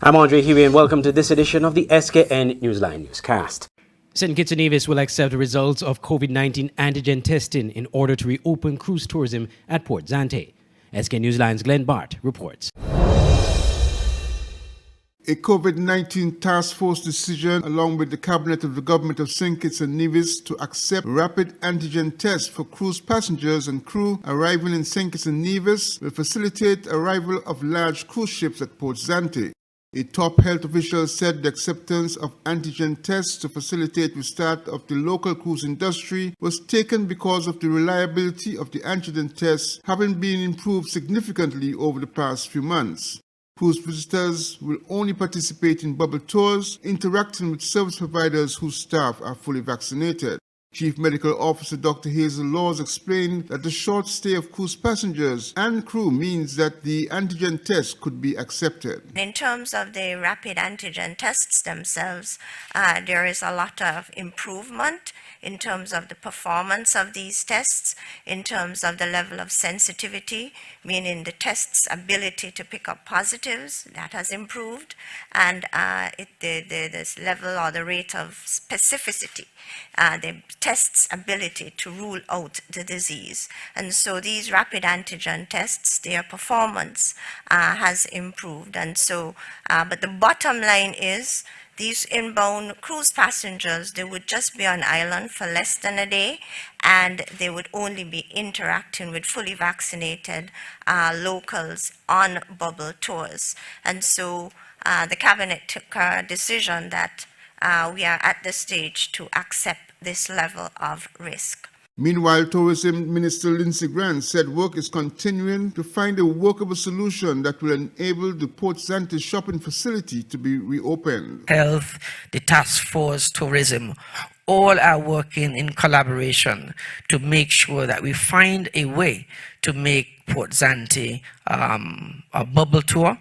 I'm Andre Huey and welcome to this edition of the SKN Newsline Newscast. St. Kitts and Nevis will accept the results of COVID-19 antigen testing in order to reopen cruise tourism at Port Zante. SKN Newsline's Glenn Bart reports. A COVID-19 task force decision, along with the cabinet of the government of St. Kitts and Nevis, to accept rapid antigen tests for cruise passengers and crew arriving in St. Kitts and Nevis will facilitate arrival of large cruise ships at Port Zante. A top health official said the acceptance of antigen tests to facilitate the start of the local cruise industry was taken because of the reliability of the antigen tests having been improved significantly over the past few months. Cruise visitors will only participate in bubble tours, interacting with service providers whose staff are fully vaccinated. Chief Medical Officer Dr. Hazel Laws explained that the short stay of cruise passengers and crew means that the antigen test could be accepted. In terms of the rapid antigen tests themselves, there is a lot of improvement in terms of the performance of these tests, in terms of the level of sensitivity, meaning the test's ability to pick up positives, that has improved, and this level or the rate of specificity, the test's ability to rule out the disease. And so these rapid antigen tests, their performance has improved. And so, but the bottom line is, these inbound cruise passengers, they would just be on island for less than a day, and they would only be interacting with fully vaccinated locals on bubble tours. And so the cabinet took a decision that we are at the stage to accept this level of risk. Meanwhile, Tourism Minister Lindsey Grant said work is continuing to find a workable solution that will enable the Port Zante shopping facility to be reopened. Health, the task force, tourism, all are working in collaboration to make sure that we find a way to make Port Zante a bubble tour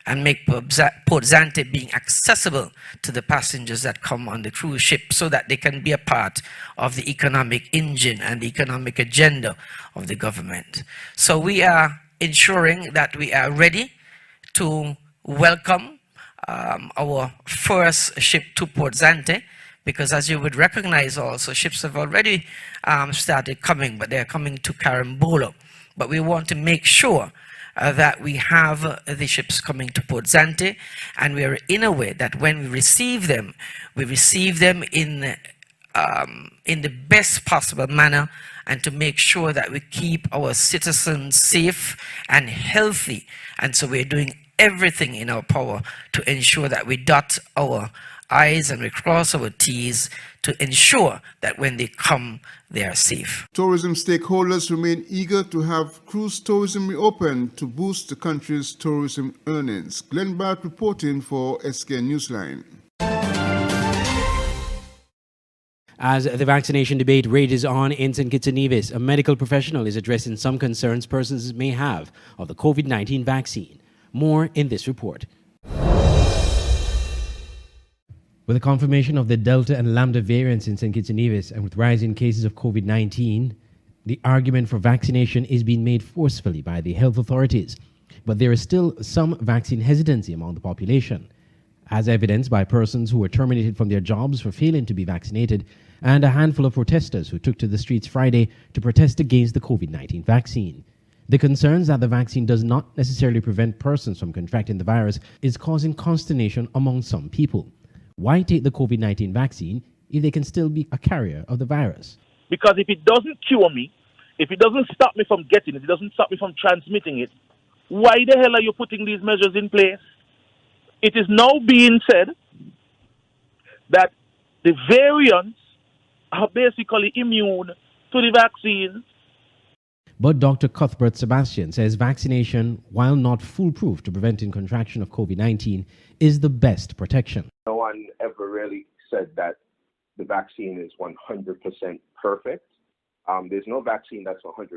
and make Port Zante being accessible to the passengers that come on the cruise ship so that they can be a part of the economic engine and the economic agenda of the government. So we are ensuring that we are ready to welcome our first ship to Port Zante, because as you would recognize also, ships have already started coming, but they're coming to Carambolo. But we want to make sure that we have the ships coming to Port Zante, and we are in a way that when we receive them in the best possible manner, and to make sure that we keep our citizens safe and healthy. And so we're doing everything in our power to ensure that we dot our I's and we cross our T's to ensure that when they come, they are safe. Tourism stakeholders remain eager to have cruise tourism reopened to boost the country's tourism earnings. Glenn Bart reporting for SKN Newsline. As the vaccination debate rages on in St. Kitts and Nevis, a medical professional is addressing some concerns persons may have of the COVID-19 vaccine. More in this report. With the confirmation of the Delta and Lambda variants in St. Kitts and Nevis and with rising cases of COVID-19, the argument for vaccination is being made forcefully by the health authorities. But there is still some vaccine hesitancy among the population, as evidenced by persons who were terminated from their jobs for failing to be vaccinated and a handful of protesters who took to the streets Friday to protest against the COVID-19 vaccine. The concerns that the vaccine does not necessarily prevent persons from contracting the virus is causing consternation among some people. Why take the COVID-19 vaccine if they can still be a carrier of the virus? Because if it doesn't cure me, if it doesn't stop me from getting it, it doesn't stop me from transmitting it, why the hell are you putting these measures in place? It is now being said that the variants are basically immune to the vaccine. But Dr. Cuthbert Sebastian says vaccination, while not foolproof to preventing contraction of COVID-19, is the best protection. No one ever really said that the vaccine is 100% perfect. There's no vaccine that's 100%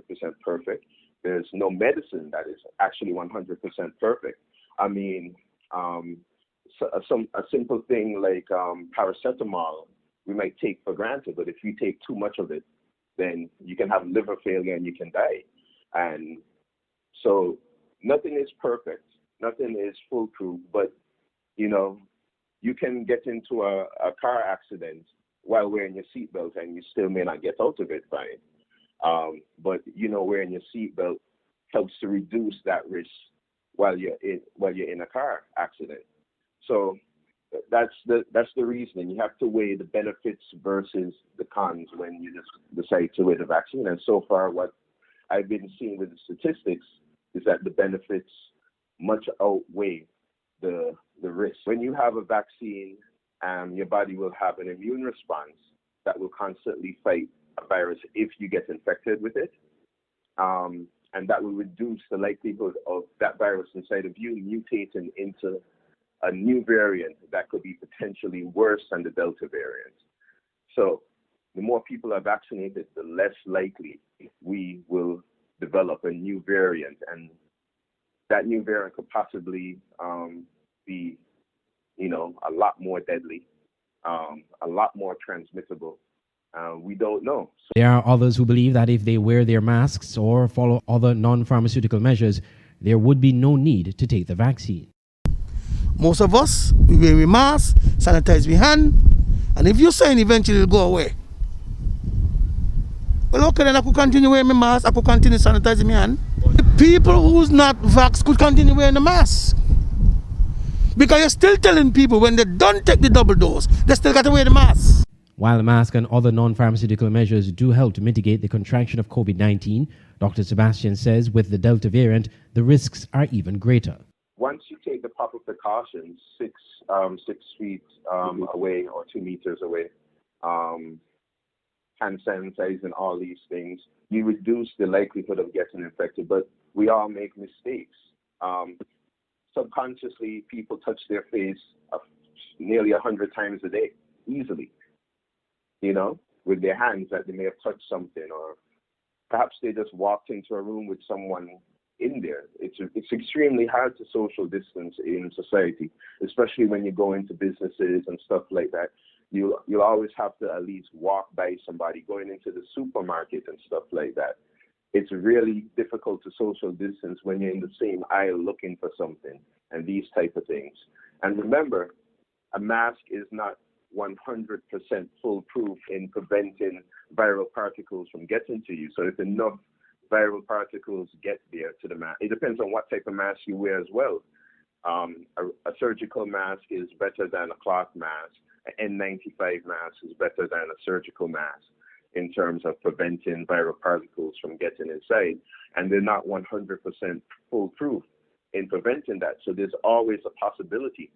perfect. There's no medicine that is actually 100% perfect. I mean, a simple thing like paracetamol, we might take for granted, but if you take too much of it, then you can have liver failure and you can die. And so nothing is perfect, nothing is foolproof, but You know, you can get into a car accident while wearing your seatbelt and you still may not get out of it fine. But you know, wearing your seatbelt helps to reduce that risk while you're in a car accident. So that's the reasoning. You have to weigh the benefits versus the cons when you just decide to wear the vaccine. And so far, what I've been seeing with the statistics is that the benefits much outweigh the risk. When you have a vaccine, your body will have an immune response that will constantly fight a virus if you get infected with it. And that will reduce the likelihood of that virus inside of you mutating into a new variant that could be potentially worse than the Delta variant. So the more people are vaccinated, the less likely we will develop a new variant. And that new variant could possibly be, you know, a lot more deadly, a lot more transmissible. We don't know. There are others who believe that if they wear their masks or follow other non-pharmaceutical measures, there would be no need to take the vaccine. Most of us, we wear a mask, sanitize our hand, and if you're saying eventually it'll go away, well, okay, then I could continue wearing my mask, I could continue sanitizing my hand. The people who's not vaxxed could continue wearing the mask. Because you're still telling people when they don't take the double dose, they still got to wear the mask. While the mask and other non-pharmaceutical measures do help to mitigate the contraction of COVID-19, Dr. Sebastian says with the Delta variant, the risks are even greater. Once you take the proper precautions, 6 feet away or 2 meters away, hand sanitizing, all these things, you reduce the likelihood of getting infected. But we all make mistakes. Subconsciously, people touch their face nearly 100 times a day, easily, you know, with their hands, that they may have touched something, or perhaps they just walked into a room with someone in there. It's extremely hard to social distance in society, especially when you go into businesses and stuff like that. You'll always have to at least walk by somebody, going into the supermarket and stuff like that. It's really difficult to social distance when you're in the same aisle looking for something and these type of things. And remember, a mask is not 100% foolproof in preventing viral particles from getting to you. So if enough viral particles get there to the mask, it depends on what type of mask you wear as well. A surgical mask is better than a cloth mask. An N95 mask is better than a surgical mask in terms of preventing viral particles from getting inside. And they're not 100% foolproof in preventing that. So there's always a possibility.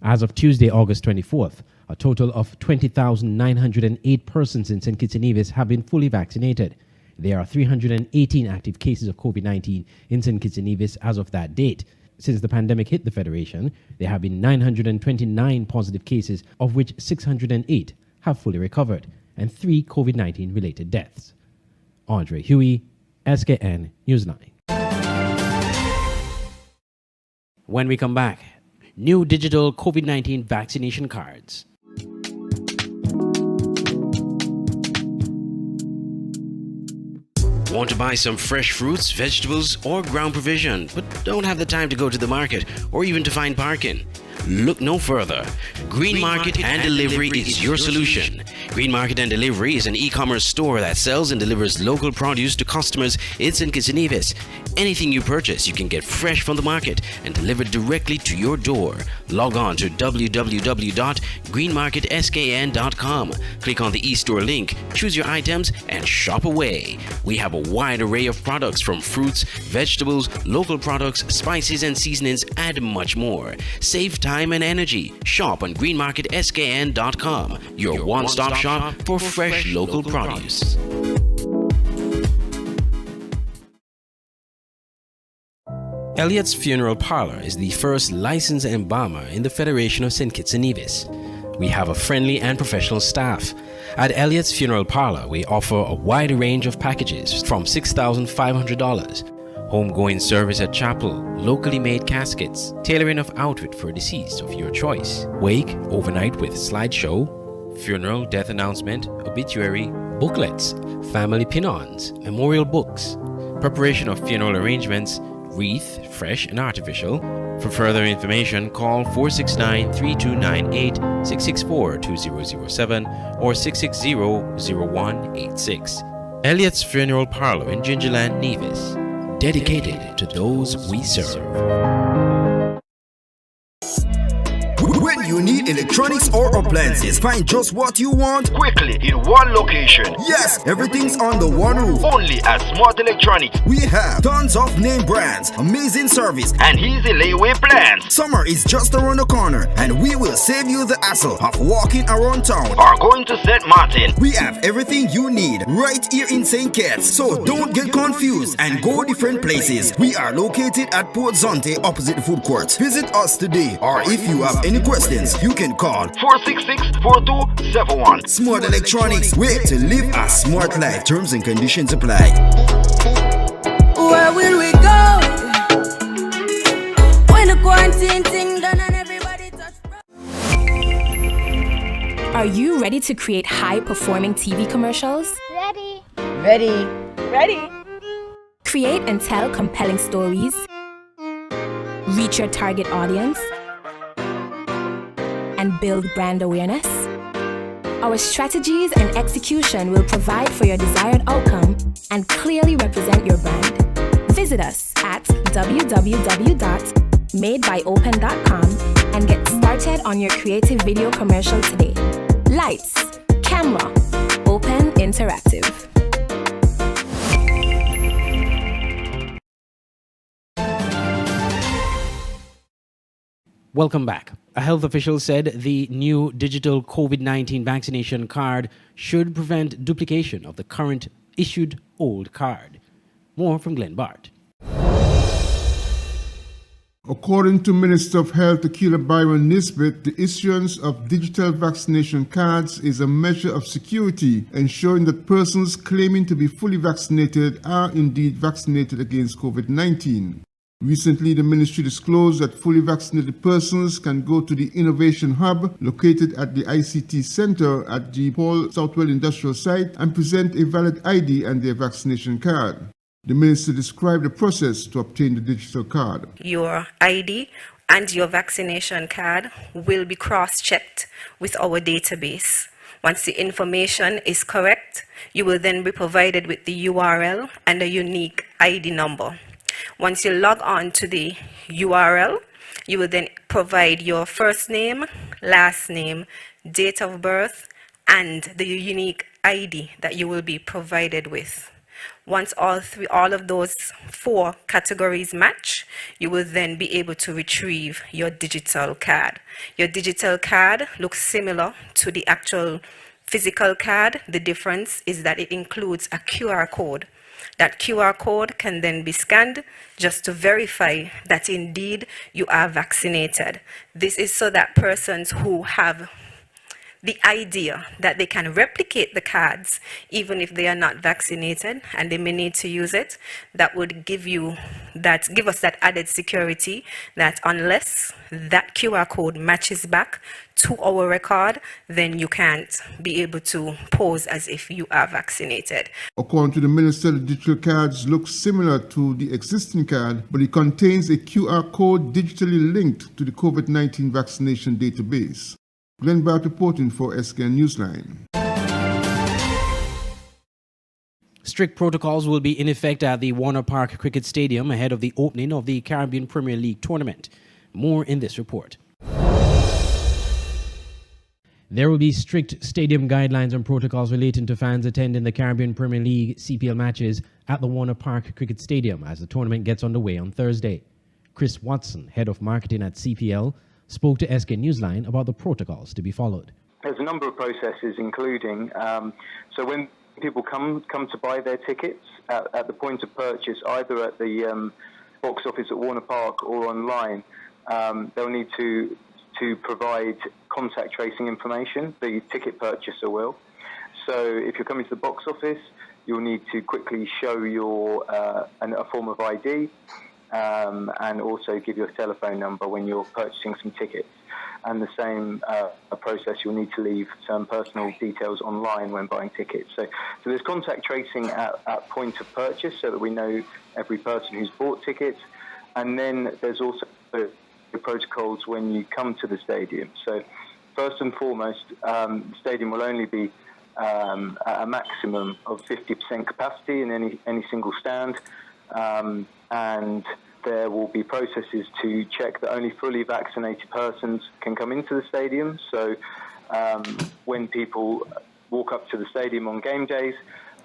As of Tuesday, August 24th, a total of 20,908 persons in St. Kitts and Nevis have been fully vaccinated. There are 318 active cases of COVID-19 in St. Kitts and Nevis as of that date. Since the pandemic hit the Federation, there have been 929 positive cases, of which 608 have fully recovered, and 3 COVID-19 related deaths. Andre Huey, SKN Newsline. When we come back, new digital COVID-19 vaccination cards. Want to buy some fresh fruits, vegetables, or ground provision, but don't have the time to go to the market or even to find parking? Look no further. Green Market and Delivery is your solution. Green Market and Delivery is an e-commerce store that sells and delivers local produce to customers in St. Kitts and Nevis. Anything you purchase, you can get fresh from the market and delivered directly to your door. Log on to www.greenmarketskn.com. Click on the e-store link, choose your items, and shop away. We have a wide array of products from fruits, vegetables, local products, spices and seasonings, and much more. Save time and energy. Shop on greenmarketskn.com, your one-stop shop for fresh local produce. Elliott's Funeral Parlor is the first licensed embalmer in the Federation of St. Kitts and Nevis. We have a friendly and professional staff. At Elliott's Funeral Parlor, we offer a wide range of packages from $6,500, homegoing service at chapel, locally made caskets, tailoring of outfit for deceased of your choice, wake, overnight with slideshow, funeral, death announcement, obituary, booklets, family pin-ons, memorial books, preparation of funeral arrangements, wreath, fresh and artificial. For further information, call 469-3298, 664-2007, or 660-0186. Elliott's Funeral Parlor in Gingerland, Nevis. Dedicated to those we serve. When you need electronics or appliances, find just what you want quickly in one location. Yes, everything's under one roof. Only at Smart Electronics. We have tons of name brands, amazing service, and easy layaway plans. Summer is just around the corner, and we will save you the hassle of walking around town or going to St. Martin. We have everything you need right here in St. Kitts, so don't get confused and go different places. We are located at Port Zonte opposite the food court. Visit us today, or if you have any questions, you can call 466-4271. Smart Electronics, way to live a smart life. Terms and conditions apply. Where will we go when the quarantine thing done and everybody touch? Are you ready to create high-performing TV commercials? Ready. Ready. Ready. Create and tell compelling stories. Reach your target audience. And build brand awareness. Our strategies and execution will provide for your desired outcome and clearly represent your brand. Visit us at www.madebyopen.com and get started on your creative video commercial today. Lights, camera, Open Interactive. Welcome back. A health official said the new digital COVID-19 vaccination card should prevent duplication of the current issued old card. More from Glenn Bart. According to Minister of Health Akila Byron Nisbet, the issuance of digital vaccination cards is a measure of security, ensuring that persons claiming to be fully vaccinated are indeed vaccinated against COVID-19. Recently, the ministry disclosed that fully vaccinated persons can go to the Innovation Hub located at the ICT Center at the Paul Southwell Industrial Site and present a valid ID and their vaccination card. The minister described the process to obtain the digital card. Your ID and your vaccination card will be cross-checked with our database. Once the information is correct, you will then be provided with the URL and a unique ID number. Once you log on to the URL, you will then provide your first name, last name, date of birth, and the unique ID that you will be provided with. Once all of those 4 categories match, you will then be able to retrieve your digital card. Your digital card looks similar to the actual physical card. The difference is that it includes a QR code. That QR code can then be scanned just to verify that indeed you are vaccinated. This is so that persons who have the idea that they can replicate the cards even if they are not vaccinated and they may need to use it, that would give us that added security that unless that QR code matches back to our record, then you can't be able to pose as if you are vaccinated. According to the minister, the digital cards look similar to the existing card, but it contains a QR code digitally linked to the COVID-19 vaccination database. Glenn Bart reporting for SKN Newsline. Strict protocols will be in effect at the Warner Park Cricket Stadium ahead of the opening of the Caribbean Premier League tournament. More in this report. There will be strict stadium guidelines and protocols relating to fans attending the Caribbean Premier League CPL matches at the Warner Park Cricket Stadium as the tournament gets underway on Thursday. Chris Watson, head of marketing at CPL, spoke to SK Newsline about the protocols to be followed. There's a number of processes, including so when people come to buy their tickets at the point of purchase, either at the box office at Warner Park or online, they'll need to provide contact tracing information. The ticket purchaser will. So if you're coming to the box office, you'll need to quickly show your a form of ID. And also give your telephone number when you're purchasing some tickets. And the same process, you'll need to leave some personal details online when buying tickets. So there's contact tracing at point of purchase so that we know every person who's bought tickets. And then there's also the protocols when you come to the stadium. So first and foremost, the stadium will only be at a maximum of 50% capacity in any single stand, and there will be processes to check that only fully vaccinated persons can come into the stadium. So when people walk up to the stadium on game days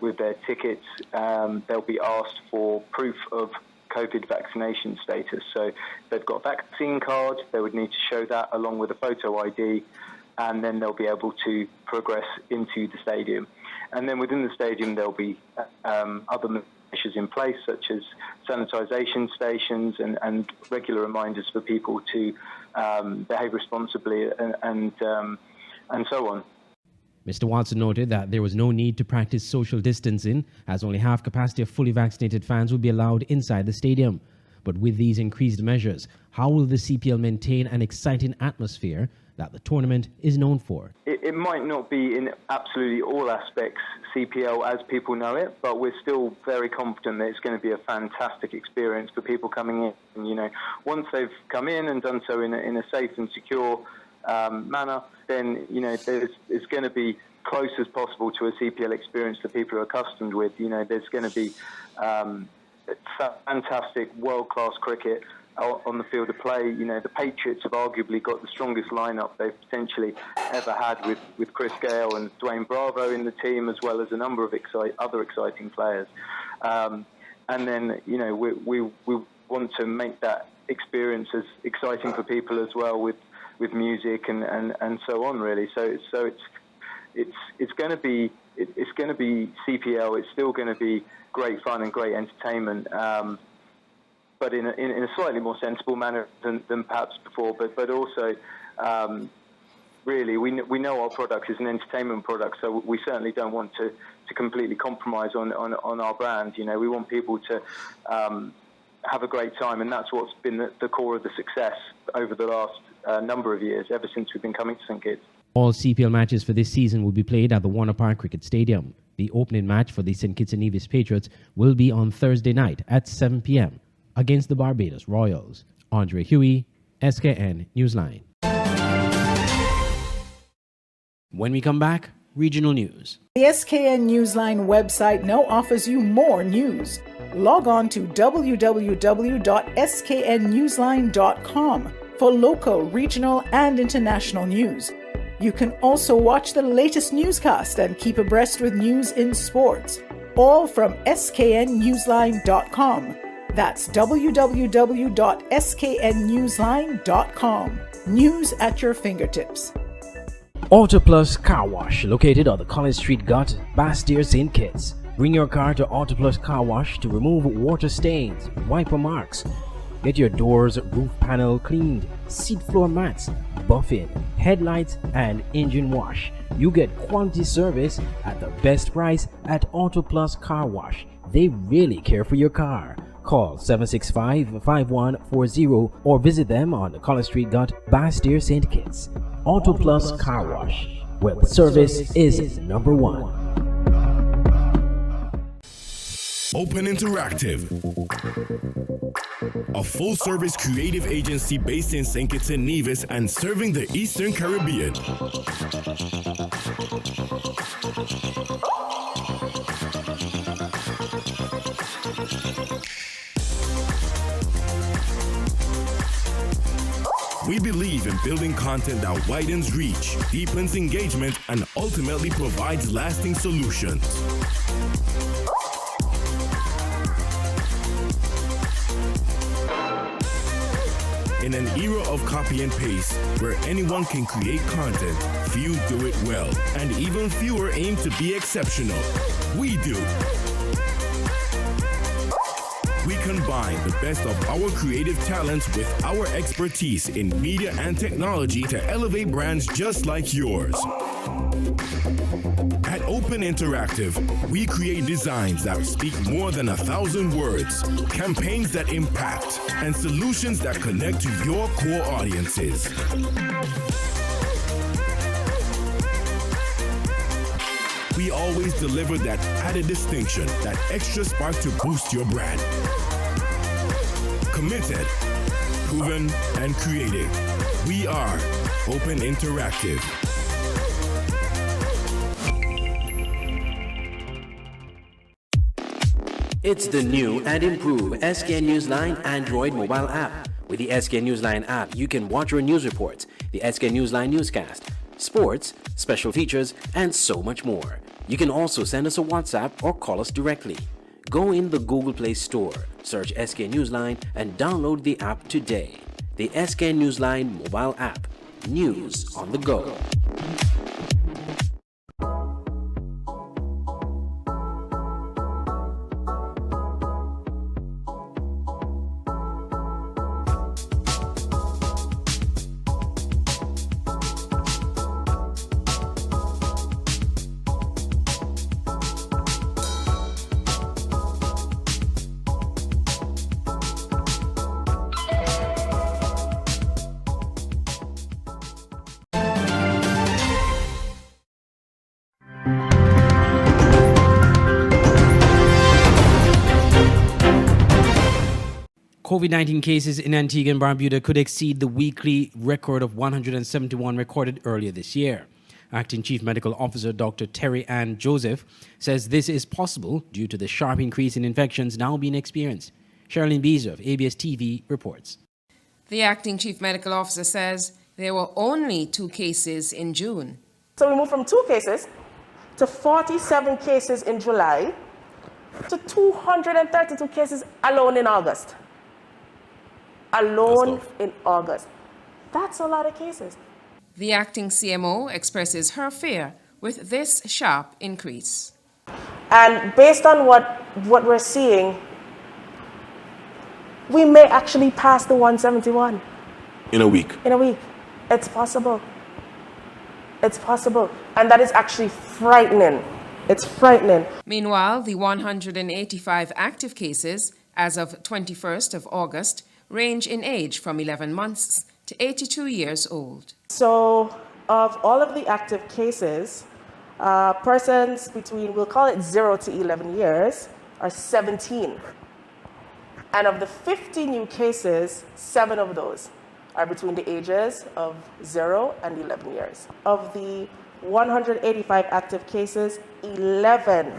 with their tickets, they'll be asked for proof of COVID vaccination status. So if they've got a vaccine card, they would need to show that along with a photo ID, and then they'll be able to progress into the stadium. And then within the stadium, there'll be other measures in place, such as sanitisation stations and regular reminders for people to behave responsibly and so on. Mr. Watson noted that there was no need to practice social distancing, as only half capacity of fully vaccinated fans would be allowed inside the stadium. But with these increased measures, how will the CPL maintain an exciting atmosphere that the tournament is known for? It might not be in absolutely all aspects CPL as people know it, but we're still very confident that it's going to be a fantastic experience for people coming in. And, you know, once they've come in and done so in a safe and secure manner, then, you know, it's going to be close as possible to a CPL experience that people are accustomed with. You know, there's going to be fantastic world-class cricket on the field of play. You know, the Patriots have arguably got the strongest lineup they've potentially ever had with Chris Gale and Dwayne Bravo in the team, as well as a number of other exciting players. And then, you know, we want to make that experience as exciting for people as well with music and so on, really. So it's going to be CPL. It's still going to be great fun and great entertainment, but in a slightly more sensible manner than perhaps before. But also, really, we know our product is an entertainment product, so we certainly don't want to completely compromise on our brand. You know, we want people to have a great time, and that's what's been the core of the success over the last number of years, ever since we've been coming to St Kitts. All CPL matches for this season will be played at the Warner Park Cricket Stadium. The opening match for the St Kitts and Nevis Patriots will be on Thursday night at 7 p.m. against the Barbados Royals. Andre Huey, SKN Newsline. When we come back, regional news. The SKN Newsline website now offers you more news. Log on to www.sknnewsline.com for local, regional, and international news. You can also watch the latest newscast and keep abreast with news in sports, all from sknnewsline.com. That's www.sknnewsline.com. News at your fingertips. Auto Plus Car Wash, located on the College Street Gut, Bastille, St. Kitts. Bring your car to Auto Plus Car Wash to remove water stains, wiper marks. Get your doors, roof panel cleaned, seat floor mats, buffing, headlights, and engine wash. You get quality service at the best price at Auto Plus Car Wash. They really care for your car. Call 765-5140 or visit them on the College Street Gut, Bastille, St. Kitts. Auto Plus Car Wash, where the service is number one. Open Interactive, a full-service creative agency based in St. Kitts and Nevis and serving the Eastern Caribbean. We believe in building content that widens reach, deepens engagement, and ultimately provides lasting solutions. In an era of copy and paste, where anyone can create content, few do it well, and even fewer aim to be exceptional. We do. We combine the best of our creative talents with our expertise in media and technology to elevate brands just like yours. At Open Interactive, we create designs that speak more than 1,000 words, campaigns that impact, and solutions that connect to your core audiences. We always deliver that added distinction, that extra spark to boost your brand. Committed, proven, and creative. We are Open Interactive. It's the new and improved SK Newsline Android mobile app. With the SK Newsline app, you can watch your news reports, the SK Newsline Newscast, sports, special features, and so much more. You can also send us a WhatsApp or call us directly. Go in the Google Play Store, search SK Newsline, and download the app today. The SK Newsline mobile app. News on the go. COVID-19 cases in Antigua and Barbuda could exceed the weekly record of 171 recorded earlier this year. Acting Chief Medical Officer Dr. Terry Ann Joseph says this is possible due to the sharp increase in infections now being experienced. Sherilyn Beezer of ABS TV reports. The Acting Chief Medical Officer says there were only 2 cases in June. So we moved from 2 cases to 47 cases in July to 232 cases alone in August. Alone in August. That's a lot of cases. The acting CMO expresses her fear with this sharp increase. And based on what we're seeing, we may actually pass the 171. In a week. In a week. It's possible. It's possible. And that is actually frightening. It's frightening. Meanwhile, the 185 active cases as of 21st of August range in age from 11 months to 82 years old. So of all of the active cases, persons between, we'll call it 0 to 11 years, are 17. And of the 50 new cases, 7 of those are between the ages of 0 and 11 years. Of the 185 active cases, 11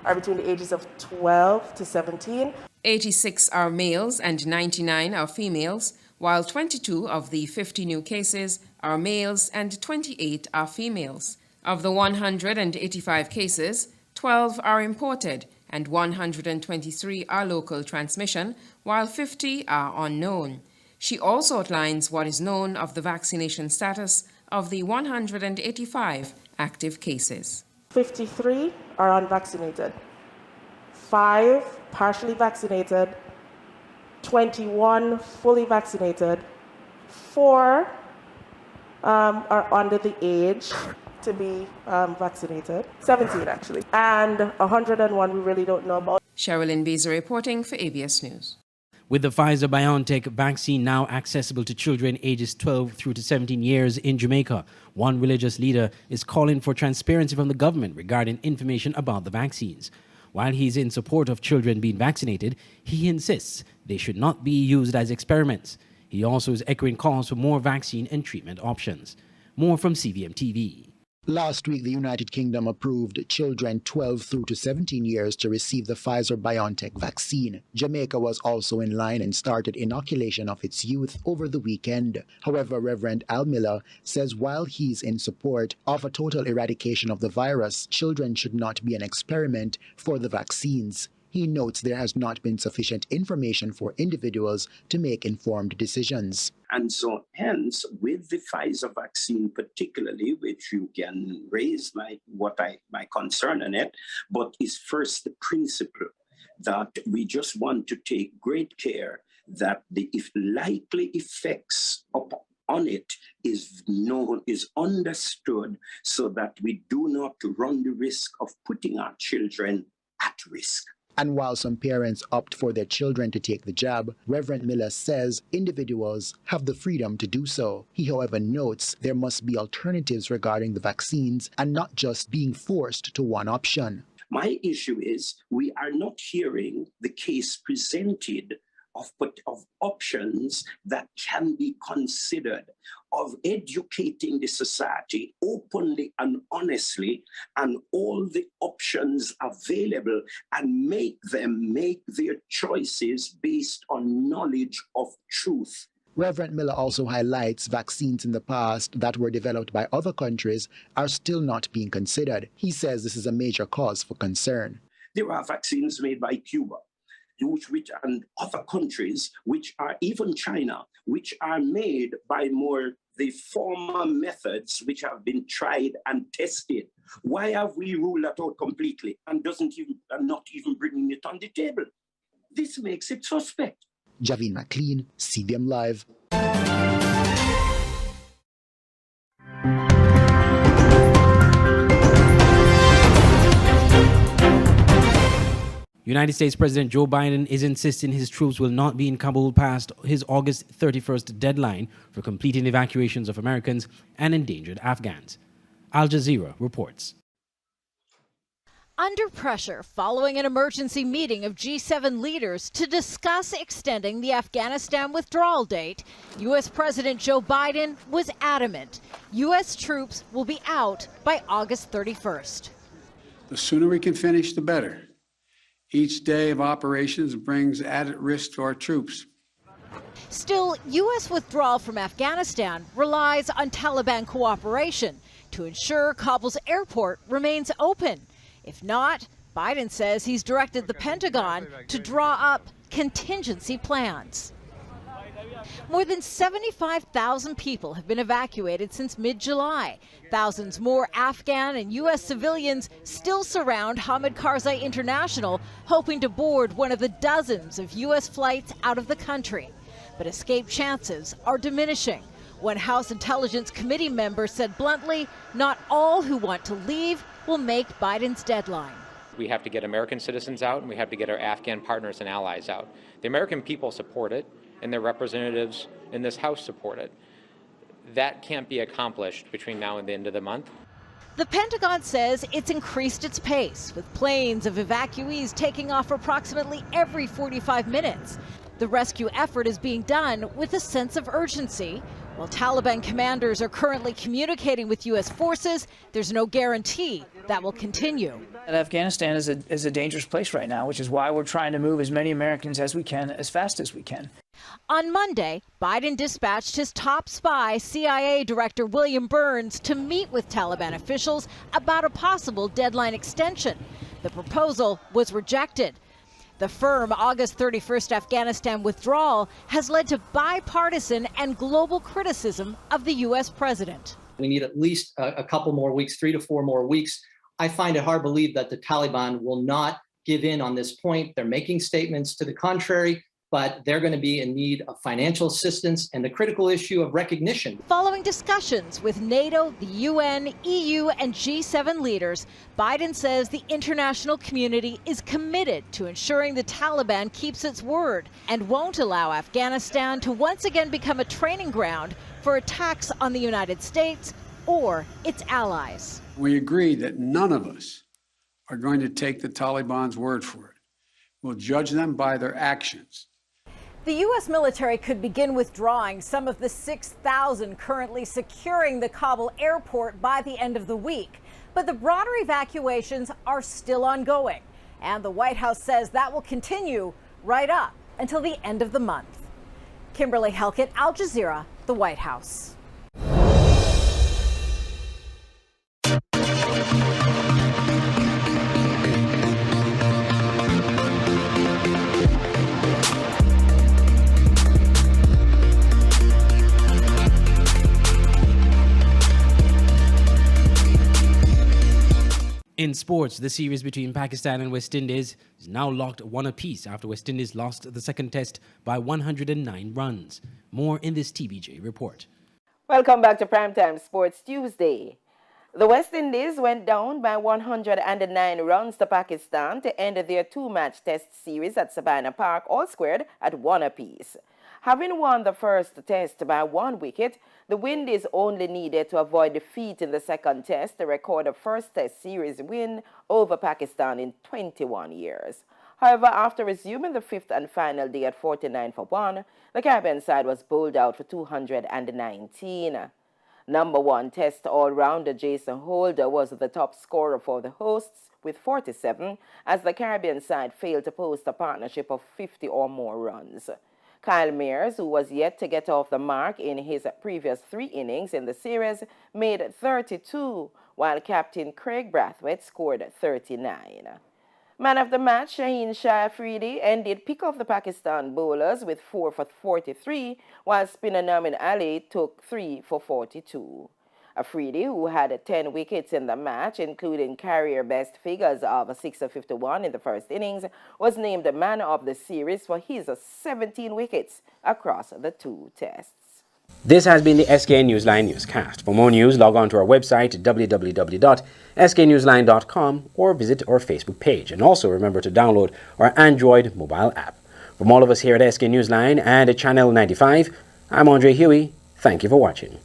are between the ages of 12 to 17. 86 are males and 99 are females, while 22 of the 50 new cases are males and 28 are females. Of the 185 cases, 12 are imported and 123 are local transmission, while 50 are unknown. She also outlines what is known of the vaccination status of the 185 active cases. 53 are unvaccinated, 5 partially vaccinated, 21 fully vaccinated, 4 are under the age to be vaccinated, 17 actually, and 101 we really don't know about. Sherilyn Beezer reporting for ABS News. With the Pfizer-BioNTech vaccine now accessible to children ages 12 through to 17 years in Jamaica, one religious leader is calling for transparency from the government regarding information about the vaccines. While he's in support of children being vaccinated, he insists they should not be used as experiments. He also is echoing calls for more vaccine and treatment options. More from CVM TV. Last week, the United Kingdom approved children 12 through to 17 years to receive the Pfizer-BioNTech vaccine. Jamaica was also in line and started inoculation of its youth over the weekend. However, Reverend Al Miller says while he's in support of a total eradication of the virus, children should not be an experiment for the vaccines. He notes there has not been sufficient information for individuals to make informed decisions. And so hence, with the Pfizer vaccine particularly, which you can raise my concern on it, but is first the principle that we just want to take great care that the likely effects on it is known, is understood, so that we do not run the risk of putting our children at risk. And while some parents opt for their children to take the jab, Reverend Miller says individuals have the freedom to do so. He, however, notes there must be alternatives regarding the vaccines and not just being forced to one option. My issue is we are not hearing the case presented of options that can be considered of educating the society openly and honestly, and all the options available, and make them make their choices based on knowledge of truth. Reverend Miller also highlights vaccines in the past that were developed by other countries are still not being considered. He says this is a major cause for concern. There are vaccines made by Cuba, and other countries, which are even China, which are made by more the former methods which have been tried and tested. Why have we ruled that out completely and not even bringing it on the table? This makes it suspect. Javine McLean, CBM Live. United States President Joe Biden is insisting his troops will not be in Kabul past his August 31st deadline for completing evacuations of Americans and endangered Afghans. Al Jazeera reports. Under pressure following an emergency meeting of G7 leaders to discuss extending the Afghanistan withdrawal date, U.S. President Joe Biden was adamant U.S. troops will be out by August 31st. The sooner we can finish, the better. Each day of operations brings added risk to our troops. Still, U.S. withdrawal from Afghanistan relies on Taliban cooperation to ensure Kabul's airport remains open. If not, Biden says he's directed the Pentagon to draw up contingency plans. More than 75,000 people have been evacuated since mid-July. Thousands more Afghan and U.S. civilians still surround Hamid Karzai International, hoping to board one of the dozens of U.S. flights out of the country. But escape chances are diminishing. One House Intelligence Committee member said bluntly, not all who want to leave will make Biden's deadline. We have to get American citizens out, and we have to get our Afghan partners and allies out. The American people support it, and their representatives in this House support it. That can't be accomplished between now and the end of the month. The Pentagon says it's increased its pace, with planes of evacuees taking off approximately every 45 minutes. The rescue effort is being done with a sense of urgency. While Taliban commanders are currently communicating with U.S. forces, there's no guarantee that will continue. Afghanistan is a dangerous place right now, which is why we're trying to move as many Americans as we can, as fast as we can. On Monday, Biden dispatched his top spy, CIA Director William Burns, to meet with Taliban officials about a possible deadline extension. The proposal was rejected. The firm August 31st Afghanistan withdrawal has led to bipartisan and global criticism of the U.S. president. We need at least a couple more weeks, 3 to 4 more weeks. I find it hard to believe that the Taliban will not give in on this point. They're making statements to the contrary, but they're going to be in need of financial assistance and the critical issue of recognition. Following discussions with NATO, the UN, EU, and G7 leaders, Biden says the international community is committed to ensuring the Taliban keeps its word and won't allow Afghanistan to once again become a training ground for attacks on the United States or its allies. We agree that none of us are going to take the Taliban's word for it. We'll judge them by their actions. The U.S. military could begin withdrawing some of the 6,000 currently securing the Kabul airport by the end of the week. But the broader evacuations are still ongoing. And the White House says that will continue right up until the end of the month. Kimberly Helkett, Al Jazeera, the White House. In sports, the series between Pakistan and West Indies is now locked 1 apiece after West Indies lost the second test by 109 runs. More in this TBJ report. Welcome back to Primetime Sports Tuesday. The West Indies went down by 109 runs to Pakistan to end their 2-match test series at Sabina Park, all squared at 1 apiece. Having won the first test by 1 wicket, the Windies only needed to avoid defeat in the second test to record a first test series win over Pakistan in 21 years. However, after resuming the fifth and final day at 49 for 1, the Caribbean side was bowled out for 219. Number 1 Test all-rounder Jason Holder was the top scorer for the hosts with 47, as the Caribbean side failed to post a partnership of 50 or more runs. Kyle Mears, who was yet to get off the mark in his previous 3 innings in the series, made 32, while captain Craig Brathwaite scored 39. Man of the match, Shaheen Shah Afridi, ended pick of the Pakistan bowlers with 4 for 43, while spinner Namin Ali took 3 for 42. Afridi, who had 10 wickets in the match, including career best figures of 6 for 51 in the first innings, was named the man of the series for his 17 wickets across the 2 tests. This has been the SK Newsline Newscast. For more news, log on to our website www.sknewsline.com or visit our Facebook page. And also remember to download our Android mobile app. From all of us here at SK Newsline and at Channel 95, I'm Andre Huey. Thank you for watching.